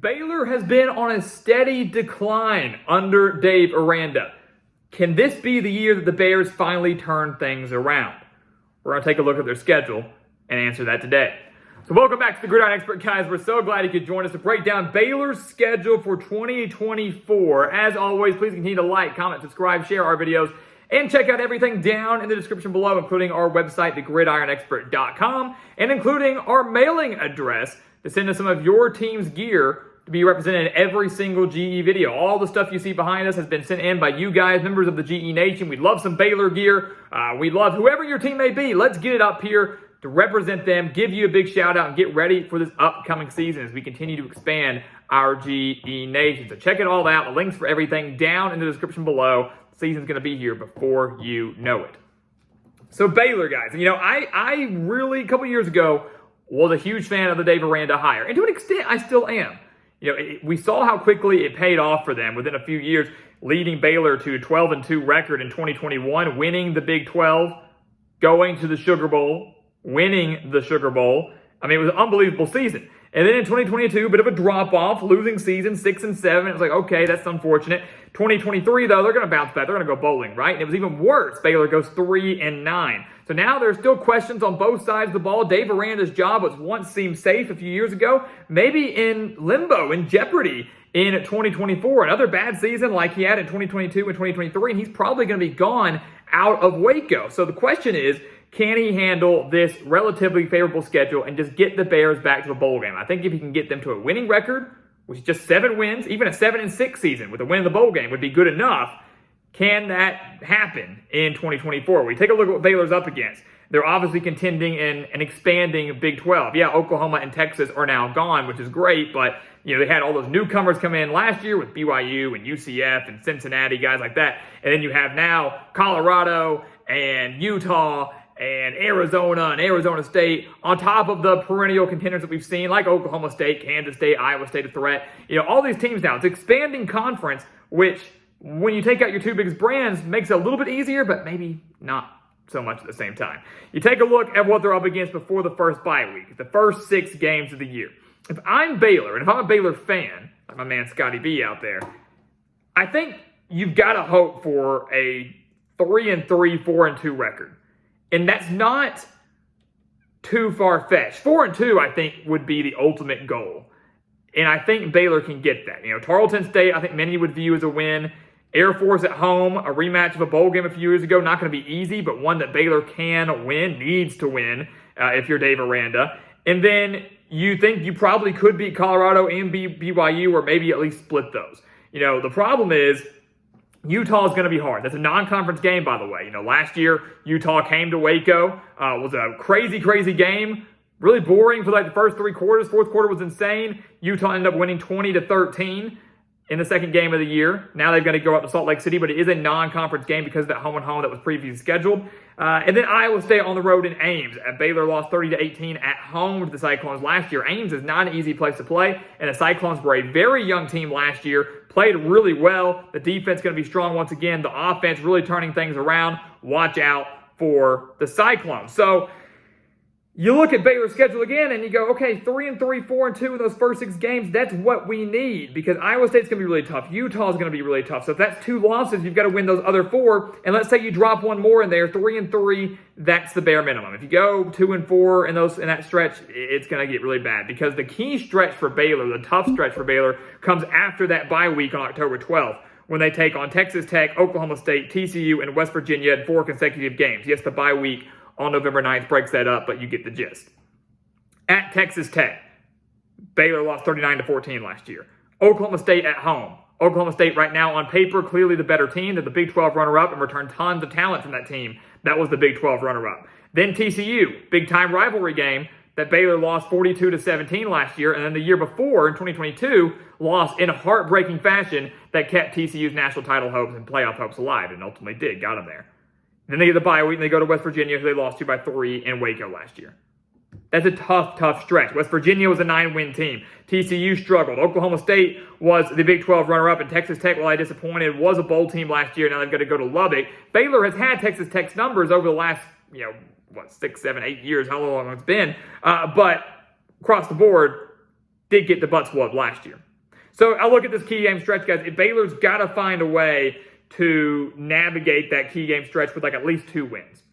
Baylor has been on a steady decline under Dave Aranda. Can this be the year that the Bears finally turn things around? We're going to take a look at their schedule and answer that today. So welcome back to the Gridiron Expert, guys. We're so glad you could join us to break down Baylor's schedule for 2024. As always, please continue to like, comment, subscribe, share our videos, and check out everything down in the description below, including our website, thegridironexpert.com, and including our mailing address to send us some of your team's gear to be represented in every single GE video. All the stuff you see behind us has been sent in by you guys, members of the GE Nation. We love some Baylor gear. We love whoever your team may be. Let's get it up here to represent them, give you a big shout out, and get ready for this upcoming season as we continue to expand our GE Nation. So check it all out. The links for everything down in the description below. The season's going to be here before you know it. So Baylor, guys, I really, a couple years ago, was a huge fan of the Dave Aranda hire. And to an extent, I still am. We saw how quickly it paid off for them within a few years, leading Baylor to a 12-2 record in 2021, winning the Big 12, going to the Sugar Bowl, winning the Sugar Bowl. It was an unbelievable season. And then in 2022, a bit of a drop-off, losing season, 6-7. It was like, okay, that's unfortunate. 2023, though, they're going to bounce back. They're going to go bowling, right? And it was even worse. Baylor goes 3-9. So now there's still questions on both sides of the ball. Dave Aranda's job was once seemed safe a few years ago, maybe in limbo, in jeopardy in 2024. Another bad season like he had in 2022 and 2023, and he's probably going to be gone out of Waco. So the question is, can he handle this relatively favorable schedule and just get the Bears back to a bowl game? I think if he can get them to a winning record, which is just 7 wins, even a 7-6 season with a win in the bowl game would be good enough. Can that happen in 2024? We take a look at what Baylor's up against. They're obviously contending in an expanding Big 12. Yeah, Oklahoma and Texas are now gone, which is great, but they had all those newcomers come in last year with BYU and UCF and Cincinnati, guys like that. And then you have now Colorado and Utah and Arizona State, on top of the perennial contenders that we've seen, like Oklahoma State, Kansas State, Iowa State, a threat. All these teams now. It's an expanding conference, which, when you take out your two biggest brands, makes it a little bit easier, but maybe not so much at the same time. You take a look at what they're up against before the first bye week, the first 6 games of the year. If I'm Baylor, and if I'm a Baylor fan, like my man Scotty B out there, I think you've got to hope for a 3-3, 4-2 record. And that's not too far-fetched. 4-2, I think, would be the ultimate goal. And I think Baylor can get that. Tarleton State, I think many would view as a win. Air Force at home, a rematch of a bowl game a few years ago. Not going to be easy, but one that Baylor can win, needs to win, if you're Dave Aranda. And then you think you probably could beat Colorado and BYU, or maybe at least split those. The problem is, Utah is going to be hard. That's a non-conference game, by the way. Last year, Utah came to Waco. It was a crazy game. Really boring for the first 3 quarters. Fourth quarter was insane. Utah ended up winning 20-13 in the second game of the year. Now they've got to go up to Salt Lake City, but it is a non-conference game because of that home-and-home that was previously scheduled. And then Iowa State on the road in Ames. Baylor lost 30-18 at home to the Cyclones last year. Ames is not an easy place to play, and the Cyclones were a very young team last year, played really well. The defense going to be strong once again. The offense really turning things around. Watch out for the Cyclones. So you look at Baylor's schedule again and you go, okay, 3-3, 4-2 in those first 6 games. That's what we need, because Iowa State's going to be really tough. Utah's going to be really tough. So if that's 2 losses, you've got to win those other 4. And let's say you drop one more in there, 3-3, that's the bare minimum. If you go 2-4 in that stretch, it's going to get really bad, because the key stretch for Baylor, the tough stretch for Baylor, comes after that bye week on October 12th, when they take on Texas Tech, Oklahoma State, TCU, and West Virginia in 4 consecutive games. Yes, the bye week on November 9th breaks that up, but you get the gist. At Texas Tech, Baylor lost 39-14 last year. Oklahoma State at home. Oklahoma State right now on paper, clearly the better team. They're the Big 12 runner-up and returned tons of talent from that team. That was the Big 12 runner-up. Then TCU, big-time rivalry game that Baylor lost 42-17 last year, and then the year before, in 2022, lost in a heartbreaking fashion that kept TCU's national title hopes and playoff hopes alive, and ultimately did, got them there. Then they get the bye week and they go to West Virginia, who they lost to by 3 in Waco last year. That's a tough stretch. West Virginia was a 9-win team. TCU struggled. Oklahoma State was the Big 12 runner-up, and Texas Tech, while I disappointed, was a bowl team last year. Now they've got to go to Lubbock. Baylor has had Texas Tech's numbers over the last, 6, 7, 8 years, how long it's been. But across the board, did get the butts whooped last year. So I look at this key game stretch, guys. Baylor's got to find a way to navigate that key game stretch with like at least 2 wins.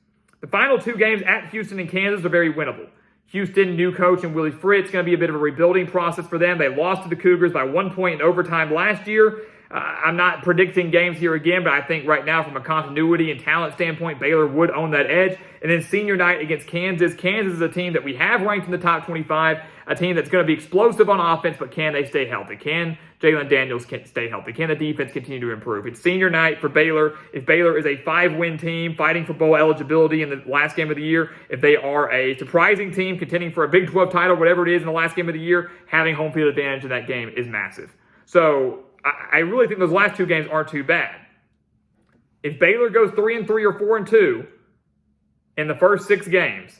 The final 2 games at Houston and Kansas are very winnable. Houston, new coach, and Willie Fritz, going to be a bit of a rebuilding process for them. They lost to the Cougars by 1 point in overtime last year. I'm not predicting games here again, but I think right now from a continuity and talent standpoint, Baylor would own that edge. And then senior night against Kansas. Kansas is a team that we have ranked in the top 25, a team that's going to be explosive on offense, but can they stay healthy? Can Jalen Daniels stay healthy? Can the defense continue to improve? It's senior night for Baylor. If Baylor is a 5-win team fighting for bowl eligibility in the last game of the year, if they are a surprising team contending for a Big 12 title, whatever it is in the last game of the year, having home field advantage in that game is massive. So I really think those last 2 games aren't too bad. If Baylor goes 3-3 or 4-2 in the first 6 games,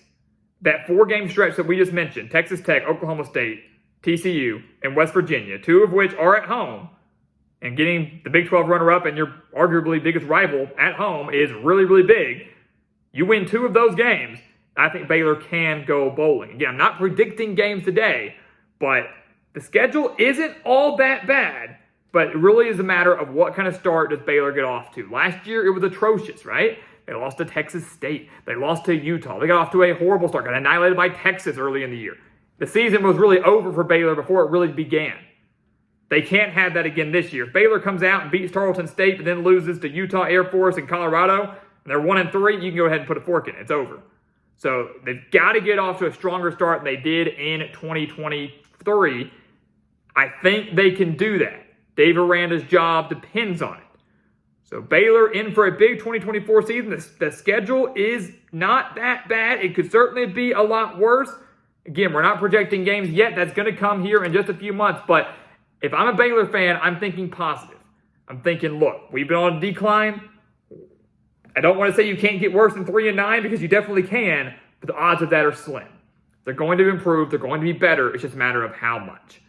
that 4-game stretch that we just mentioned, Texas Tech, Oklahoma State, TCU, and West Virginia, 2 of which are at home, and getting the Big 12 runner-up and your arguably biggest rival at home is really, really big. You win 2 of those games, I think Baylor can go bowling. Again, I'm not predicting games today, but the schedule isn't all that bad. But it really is a matter of what kind of start does Baylor get off to. Last year, it was atrocious, right? They lost to Texas State. They lost to Utah. They got off to a horrible start. Got annihilated by Texas early in the year. The season was really over for Baylor before it really began. They can't have that again this year. If Baylor comes out and beats Tarleton State but then loses to Utah, Air Force, and Colorado, and they're 1-3, you can go ahead and put a fork in it. It's over. So they've got to get off to a stronger start than they did in 2023. I think they can do that. Dave Aranda's job depends on it. So Baylor in for a big 2024 season. The schedule is not that bad. It could certainly be a lot worse. Again, we're not projecting games yet. That's going to come here in just a few months. But if I'm a Baylor fan, I'm thinking positive. I'm thinking, look, we've been on a decline. I don't want to say you can't get worse than 3-9 because you definitely can, but the odds of that are slim. They're going to improve. They're going to be better. It's just a matter of how much.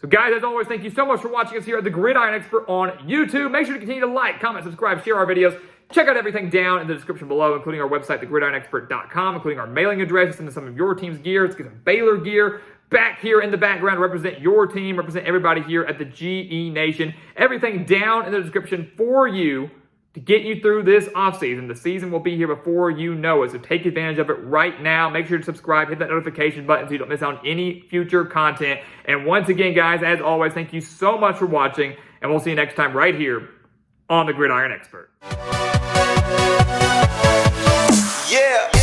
So guys, as always, thank you so much for watching us here at the Gridiron Expert on YouTube. Make sure to continue to like, comment, subscribe, share our videos. Check out everything down in the description below, including our website, thegridironexpert.com, including our mailing address, send us some of your team's gear. Let's get some Baylor gear back here in the background to represent your team, represent everybody here at the GE Nation. Everything down in the description for you to get you through this offseason. The season will be here before you know it, so take advantage of it right now. Make sure to subscribe, hit that notification button so you don't miss out on any future content. And once again, guys, as always, thank you so much for watching, and we'll see you next time right here on the Gridiron Expert. Yeah.